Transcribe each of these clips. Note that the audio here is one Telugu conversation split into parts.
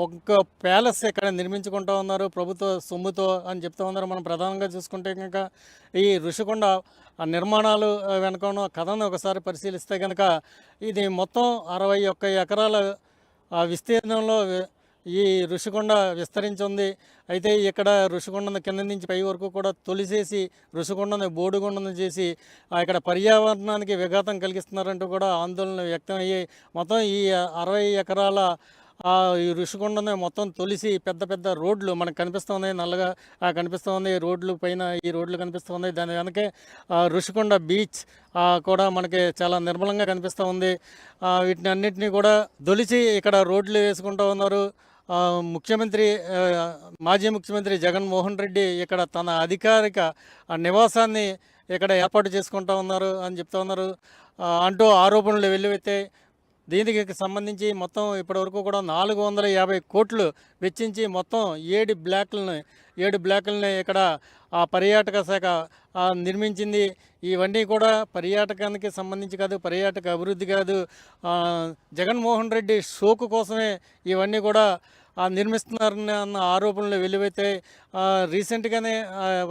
ఒక ప్యాలెస్ ఇక్కడ నిర్మించుకుంటూ ఉన్నారు ప్రభుత్వ సొమ్ముతో అని చెప్తూ ఉన్నారు. మనం ప్రధానంగా చూసుకుంటే కనుక ఈ ఋషికొండ నిర్మాణాలు వెనుక ఉన్న కథను ఒకసారి పరిశీలిస్తే కనుక ఇది మొత్తం 61 ఎకరాల విస్తీర్ణంలో ఈ ఋషికొండ విస్తరించి ఉంది. అయితే ఇక్కడ ఋషికొండను కింద నుంచి పై వరకు కూడా తొలిసేసి ఋషికొండను బోడికొండను చేసి ఇక్కడ పర్యావరణానికి విఘాతం కలిగిస్తున్నారంటూ కూడా ఆందోళన వ్యక్తం అయ్యాయి. మొత్తం ఈ 60 ఎకరాల ఈ ఋషికొండను మొత్తం తొలిసి పెద్ద పెద్ద రోడ్లు మనకు కనిపిస్తూ ఉన్నాయి. నల్లగా కనిపిస్తూ ఉంది రోడ్లు పైన, ఈ రోడ్లు కనిపిస్తూ ఉన్నాయి. దాని వెనకే ఋషికొండ బీచ్ కూడా మనకి చాలా నిర్మలంగా కనిపిస్తూ ఉంది. వీటిని అన్నింటినీ కూడా తొలిచి ఇక్కడ రోడ్లు వేసుకుంటూ ఉన్నారు. ముఖ్యమంత్రి మాజీ ముఖ్యమంత్రి జగన్మోహన్ రెడ్డి ఇక్కడ తన అధికారిక నివాసాన్ని ఇక్కడ ఏర్పాటు చేసుకుంటూ ఉన్నారు అని చెప్తూ ఉన్నారు అంటూ ఆరోపణలు వెల్లువెత్తాయి. దీనికి సంబంధించి మొత్తం ఇప్పటివరకు కూడా 450 కోట్లు వెచ్చించి మొత్తం 7 బ్లాకులని ఇక్కడ పర్యాటక శాఖ నిర్మించింది. ఇవన్నీ కూడా పర్యాటకానికి సంబంధించి కాదు, పర్యాటక అభివృద్ధి కాదు, జగన్మోహన్ రెడ్డి షోకు కోసమే ఇవన్నీ కూడా నిర్మిస్తున్నారని అన్న ఆరోపణలు వెలువైతే రీసెంట్గానే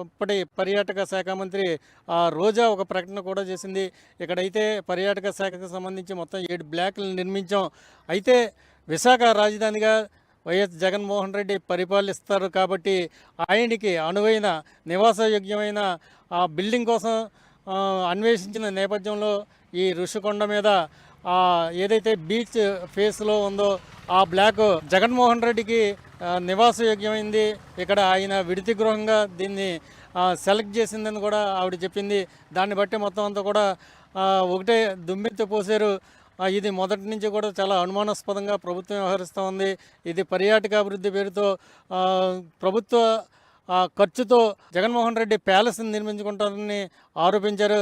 ఇప్పటి పర్యాటక శాఖ మంత్రి రోజా ఒక ప్రకటన కూడా చేసింది. ఇక్కడైతే పర్యాటక శాఖకు సంబంధించి మొత్తం 7 బ్లాకులు నిర్మించాం. అయితే విశాఖ రాజధానిగా వైఎస్ జగన్మోహన్ రెడ్డి పరిపాలిస్తారు కాబట్టి ఆయనకి అనువైన నివాసయోగ్యమైన బిల్డింగ్ కోసం అన్వేషించిన నేపథ్యంలో ఈ ఋషికొండ మీద ఏదైతే బీచ్ ఫేస్లో ఉందో ఆ బ్లాక్ జగన్మోహన్ రెడ్డికి నివాసయోగ్యమైంది. ఇక్కడ ఆయన విడితి గృహంగా దీన్ని సెలెక్ట్ చేసిందని కూడా ఆవిడ చెప్పింది. దాన్ని బట్టి మొత్తం అంతా కూడా ఒకటే దుమ్మెత్తి పోసారు. ఇది మొదటి నుంచి కూడా చాలా అనుమానాస్పదంగా ప్రభుత్వం వ్యవహరిస్తూ ఉంది. ఇది పర్యాటక అభివృద్ధి పేరుతో ప్రభుత్వ ఖర్చుతో జగన్మోహన్ రెడ్డి ప్యాలెస్ని నిర్మించుకుంటారని ఆరోపించారు.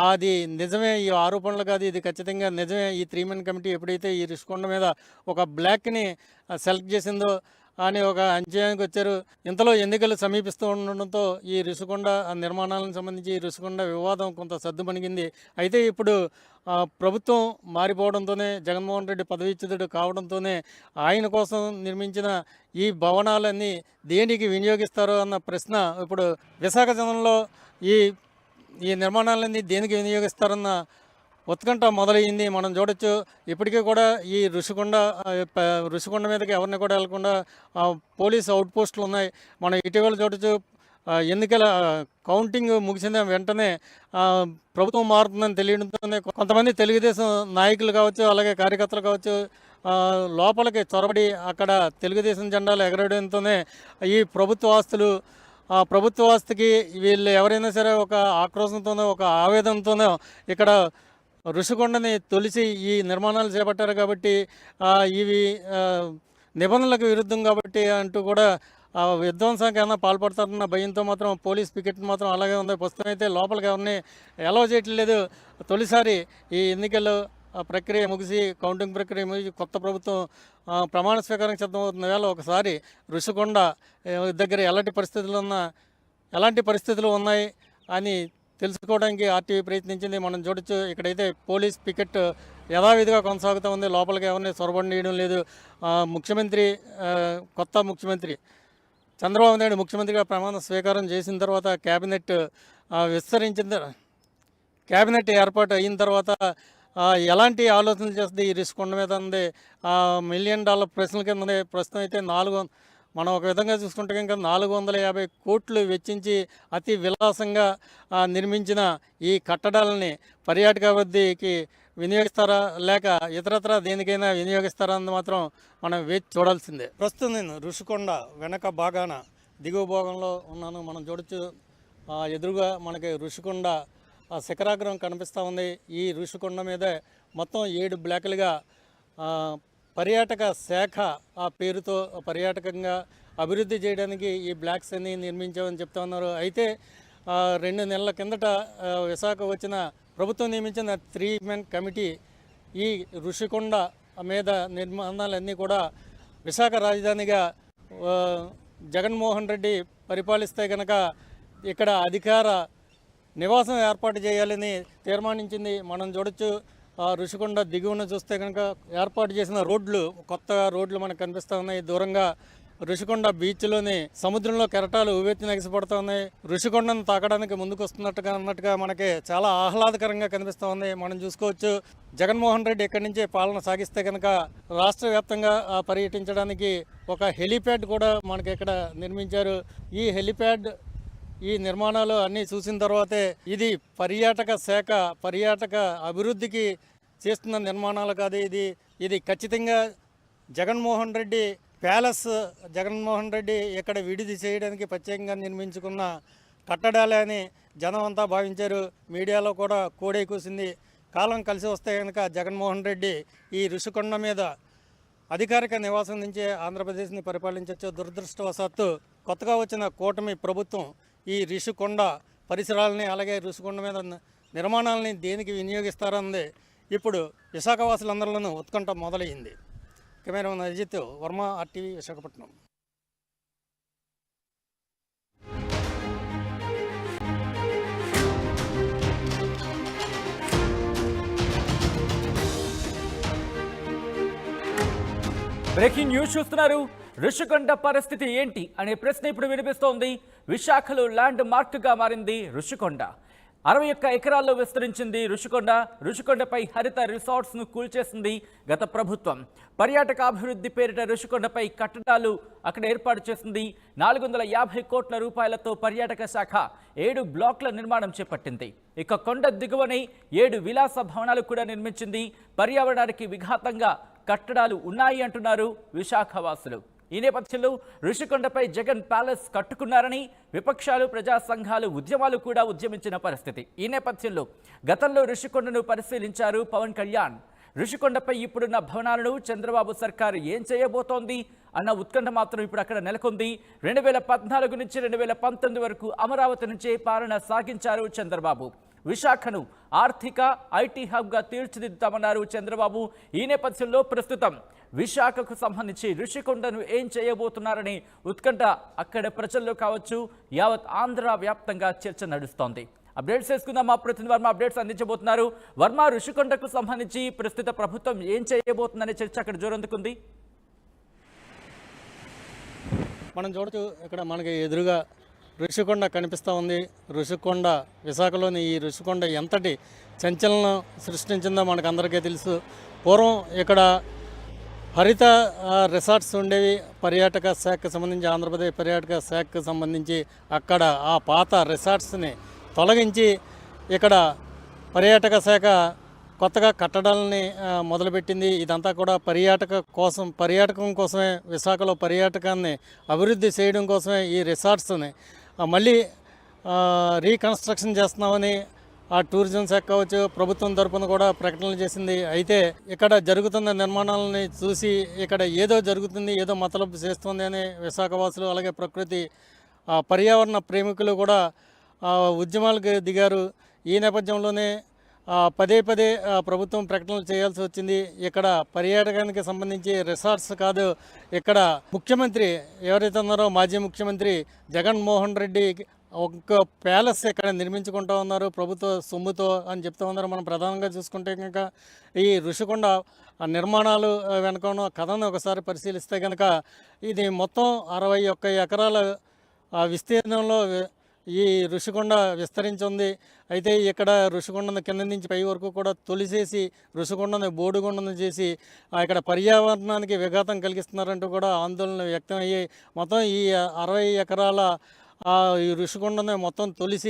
అది నిజమే, ఈ ఆరోపణలు కాదు, ఇది ఖచ్చితంగా నిజమే. ఈ 3 మెన్ కమిటీ ఎప్పుడైతే ఈ ఋషికొండ మీద ఒక బ్లాక్ని సెలెక్ట్ చేసిందో అని ఒక అంచనానికి వచ్చారు. ఇంతలో ఎన్నికలు సమీపిస్తూ ఉండడంతో ఈ ఋషికొండ నిర్మాణాలకు సంబంధించి ఈ ఋషికొండ వివాదం కొంత సద్దుమణిగింది. అయితే ఇప్పుడు ప్రభుత్వం మారిపోవడంతోనే, జగన్మోహన్ రెడ్డి పదవీచ్యుతుడు కావడంతోనే ఆయన కోసం నిర్మించిన ఈ భవనాలన్నీ దేనికి వినియోగిస్తారో అన్న ప్రశ్న ఇప్పుడు విశాఖ జిల్లాలో ఈ నిర్మాణాలన్నీ దేనికి వినియోగిస్తారన్న ఉత్కంఠ మొదలయ్యింది. మనం చూడొచ్చు ఇప్పటికీ కూడా ఈ ఋషికొండ మీదకి ఎవరిని కూడా వెళ్లకుండా పోలీస్ అవుట్ పోస్టులు ఉన్నాయి. మనం ఇటీవల చూడొచ్చు ఎన్నికల కౌంటింగ్ ముగిసిన వెంటనే ప్రభుత్వం మారుతుందని తెలియడంతోనే కొంతమంది తెలుగుదేశం నాయకులు కావచ్చు, అలాగే కార్యకర్తలు కావచ్చు, లోపలికి చొరబడి అక్కడ తెలుగుదేశం జెండాలు ఎగరడంతోనే ఈ ప్రభుత్వ ఆస్తికి వీళ్ళు ఎవరైనా సరే ఒక ఆక్రోశంతోనో ఒక ఆవేదనతోనో ఇక్కడ ఋషికొండని తొలిసి ఈ నిర్మాణాలు చేపట్టారు కాబట్టి ఇవి నిబంధనలకు విరుద్ధం కాబట్టి అంటూ కూడా విధ్వంసానికి ఏమైనా పాల్పడతారన్న భయంతో మాత్రం పోలీస్ పికెట్ మాత్రం అలాగే ఉంది. ప్రస్తుతం అయితే లోపలికి ఎవరిని అలౌ చేయట్లేదు. తొలిసారి ఈ ఎన్నికల్లో ప్రక్రియ ముగిసి, కౌంటింగ్ ప్రక్రియ ముగిసి కొత్త ప్రభుత్వం ప్రమాణ స్వీకారం సిద్ధమవుతున్న వేళ ఒకసారి ఋషికొండ దగ్గర ఎలాంటి పరిస్థితులు ఉన్నాయి అని తెలుసుకోవడానికి ఆర్టీవీ ప్రయత్నించింది. మనం చూడొచ్చు ఇక్కడైతే పోలీస్ పికెట్ యథావిధిగా కొనసాగుతూ ఉంది. లోపలికి ఎవరిని చొరబడియడం లేదు. కొత్త ముఖ్యమంత్రి చంద్రబాబు నాయుడు ముఖ్యమంత్రిగా ప్రమాణ స్వీకారం చేసిన తర్వాత క్యాబినెట్ ఏర్పాటు అయిన తర్వాత ఎలాంటి ఆలోచనలు చేస్తుంది ఈ ఋషికొండ మీద ఉంది $1 మిలియన్ ప్రశ్నల కింద ఉంది. ప్రస్తుతం అయితే మనం ఒక విధంగా చూసుకుంటే కనుక 450 కోట్లు వెచ్చించి అతి విలాసంగా నిర్మించిన ఈ కట్టడాలని పర్యాటక అభివృద్ధికి వినియోగిస్తారా లేక ఇతరత్ర దేనికైనా వినియోగిస్తారా అన్నది మాత్రం మనం వేచి చూడాల్సిందే. ప్రస్తుతం నేను ఋషికొండ వెనక భాగాన దిగువ భాగంలో ఉన్నాను. మనం చూడొచ్చు ఎదురుగా మనకి ఋషికొండ శిఖరాగ్రం కనిపిస్తూ ఉంది. ఈ ఋషికొండ మీద మొత్తం 7 బ్లాకులుగా పర్యాటక శాఖ పేరుతో పర్యాటకంగా అభివృద్ధి చేయడానికి ఈ బ్లాక్స్ అన్ని నిర్మించామని చెప్తా ఉన్నారు. అయితే 2 నెలల కిందట విశాఖ వచ్చిన ప్రభుత్వం నియమించిన 3 మెన్ కమిటీ ఈ ఋషికొండ మీద నిర్మాణాలన్నీ కూడా విశాఖ రాజధానిగా జగన్మోహన్ రెడ్డి పరిపాలిస్తే కనుక ఇక్కడ అధికార నివాసం ఏర్పాటు చేయాలని తీర్మానించింది. మనం చూడొచ్చు ఆ ఋషికొండ దిగువన చూస్తే కనుక ఏర్పాటు చేసిన రోడ్లు, కొత్త రోడ్లు మనకు కనిపిస్తూ ఉన్నాయి. దూరంగా ఋషికొండ బీచ్లోని సముద్రంలో కెరటాలు ఉవ్వెత్తి ఎగిసిపడుతూ ఉన్నాయి. ఋషికొండను తాకడానికి ముందుకు వస్తున్నట్టుగా అన్నట్టుగా మనకి చాలా ఆహ్లాదకరంగా కనిపిస్తూ ఉంది. మనం చూసుకోవచ్చు, జగన్మోహన్ రెడ్డి ఇక్కడి నుంచే పాలన సాగిస్తే కనుక రాష్ట్ర వ్యాప్తంగా పర్యటించడానికి ఒక హెలీప్యాడ్ కూడా మనకి ఇక్కడ నిర్మించారు. ఈ హెలీప్యాడ్, ఈ నిర్మాణాలు అన్నీ చూసిన తర్వాతే ఇది పర్యాటక శాఖ, పర్యాటక అభివృద్ధికి చేస్తున్న నిర్మాణాలు కాదు. ఇది ఖచ్చితంగా జగన్మోహన్ రెడ్డి ప్యాలెస్, జగన్మోహన్ రెడ్డి ఇక్కడ విడిది చేయడానికి ప్రత్యేకంగా నిర్మించుకున్న కట్టడాలే అని జనం అంతా భావించారు. మీడియాలో కూడా కోడై కూసింది. కాలం కలిసి వస్తే కనుక జగన్మోహన్ రెడ్డి ఈ ఋషికొండ మీద అధికారిక నివాసం నుంచే ఆంధ్రప్రదేశ్ని పరిపాలించవచ్చు. దురదృష్టవశాత్తు కొత్తగా వచ్చిన కూటమి ప్రభుత్వం ఈ ఋషికొండ పరిసరాలని, అలాగే ఋషికొండ మీద నిర్మాణాలని దేనికి వినియోగిస్తారన్నది ఇప్పుడు విశాఖవాసులందరిలోనూ ఉత్కంఠ మొదలయ్యింది. Cameraman Ajit Varma, RTV, Visakhapatnam. Breaking news చూస్తున్నారు. ఋషికొండ పరిస్థితి ఏంటి అనే ప్రశ్న ఇప్పుడు వినిపిస్తోంది. విశాఖలో ల్యాండ్ మార్క్గా మారింది ఋషికొండ. 61 ఎకరాల్లో విస్తరించింది ఋషికొండ. ఋషికొండపై హరిత రిసార్ట్స్ను కూల్చేసింది గత ప్రభుత్వం. పర్యాటక అభివృద్ధి పేరిట ఋషికొండపై కట్టడాలు అక్కడ ఏర్పాటు చేసింది. 450 కోట్ల రూపాయలతో పర్యాటక శాఖ 7 బ్లాక్ల నిర్మాణం చేపట్టింది. ఇక కొండ దిగువనే 7 విలాస భవనాలు కూడా నిర్మించింది. పర్యావరణానికి విఘాతంగా కట్టడాలు ఉన్నాయి అంటున్నారు విశాఖవాసులు. ఈ నేపథ్యంలో ఋషికొండపై జగన్ ప్యాలెస్ కట్టుకున్నారని విపక్షాలు, ప్రజా సంఘాలు, ఉద్యమాలు కూడా ఉద్యమించిన పరిస్థితి. ఈ నేపథ్యంలో గతంలో ఋషికొండను పరిశీలించారు పవన్ కళ్యాణ్. ఋషికొండపై ఇప్పుడున్న భవనాలను చంద్రబాబు సర్కారు ఏం చేయబోతోంది అన్న ఉత్కంఠ మాత్రం ఇప్పుడు అక్కడ నెలకొంది. 2014 నుంచి 2019 వరకు అమరావతి నుంచే పాలన సాగించారు చంద్రబాబు. విశాఖను ఆర్థిక, IT హబ్గా తీర్చిదిద్దామన్నారు చంద్రబాబు. ఈ నేపథ్యంలో ప్రస్తుతం విశాఖకు సంబంధించి ఋషికొండను ఏం చేయబోతున్నారని ఉత్కంఠ అక్కడ ప్రజల్లో కావచ్చు, యావత్ ఆంధ్ర వ్యాప్తంగా చర్చ నడుస్తోంది. అప్డేట్స్ చేసుకుందాం. మా ప్రతినిధి వర్మ అప్డేట్స్ అందించబోతున్నారు. వర్మ, ఋషికొండకు సంబంధించి ప్రస్తుత ప్రభుత్వం ఏం చేయబోతుందనే చర్చ అక్కడ జోరందుకుంది. మనం చూడచ్చు, ఇక్కడ మనకి ఎదురుగా ఋషికొండ కనిపిస్తూ ఉంది. ఋషికొండ, విశాఖలోని ఈ ఋషికొండ ఎంతటి సంచలనం సృష్టించిందో మనకు అందరికీ తెలుసు. పూర్వం ఇక్కడ హరిత రిసార్ట్స్ ఉండేవి. పర్యాటక శాఖకు సంబంధించి, ఆంధ్రప్రదేశ్ పర్యాటక శాఖకు సంబంధించి అక్కడ ఆ పాత రిసార్ట్స్ని తొలగించి ఇక్కడ పర్యాటక శాఖ కొత్తగా కట్టడాలని మొదలుపెట్టింది. ఇదంతా కూడా పర్యాటకం కోసమే, విశాఖలో పర్యాటకాన్ని అభివృద్ధి చేయడం కోసమే ఈ రిసార్ట్స్ని మళ్ళీ రీకన్స్ట్రక్షన్ చేస్తున్నామని ఆ టూరిజం శాఖ కావచ్చు, ప్రభుత్వం తరపున కూడా ప్రకటనలు చేసింది. అయితే ఇక్కడ జరుగుతున్న నిర్మాణాలని చూసి ఇక్కడ ఏదో జరుగుతుంది, ఏదో మతలబు చేస్తుంది అని విశాఖవాసులు, అలాగే ప్రకృతి పర్యావరణ ప్రేమికులు కూడా ఉద్యమాలకు దిగారు. ఈ నేపథ్యంలోనే పదే ప్రభుత్వం ప్రకటనలు చేయాల్సి వచ్చింది. ఇక్కడ పర్యాటకానికి సంబంధించి రిసార్ట్స్ కాదు, ఇక్కడ ముఖ్యమంత్రి ఎవరైతే ఉన్నారో మాజీ ముఖ్యమంత్రి జగన్మోహన్ రెడ్డి ఒక ప్యాలెస్ ఇక్కడ నిర్మించుకుంటూ ఉన్నారు ప్రభుత్వ సొమ్ముతో అని చెప్తూ ఉన్నారు. మనం ప్రధానంగా చూసుకుంటే కనుక ఈ ఋషికొండ నిర్మాణాలు వెనుక కథను ఒకసారి పరిశీలిస్తే కనుక ఇది మొత్తం 61 ఎకరాల విస్తీర్ణంలో ఈ ఋషికొండ విస్తరించి ఉంది. అయితే ఇక్కడ ఋషికొండను కింద నుంచి పై వరకు కూడా తొలిసేసి ఋషికొండను బోడిగొండను చేసి ఇక్కడ పర్యావరణానికి విఘాతం కలిగిస్తున్నారంటూ కూడా ఆందోళన వ్యక్తం అయ్యాయి. మొత్తం ఈ 60 ఎకరాల ఈ ఋషికొండను మొత్తం తొలిసి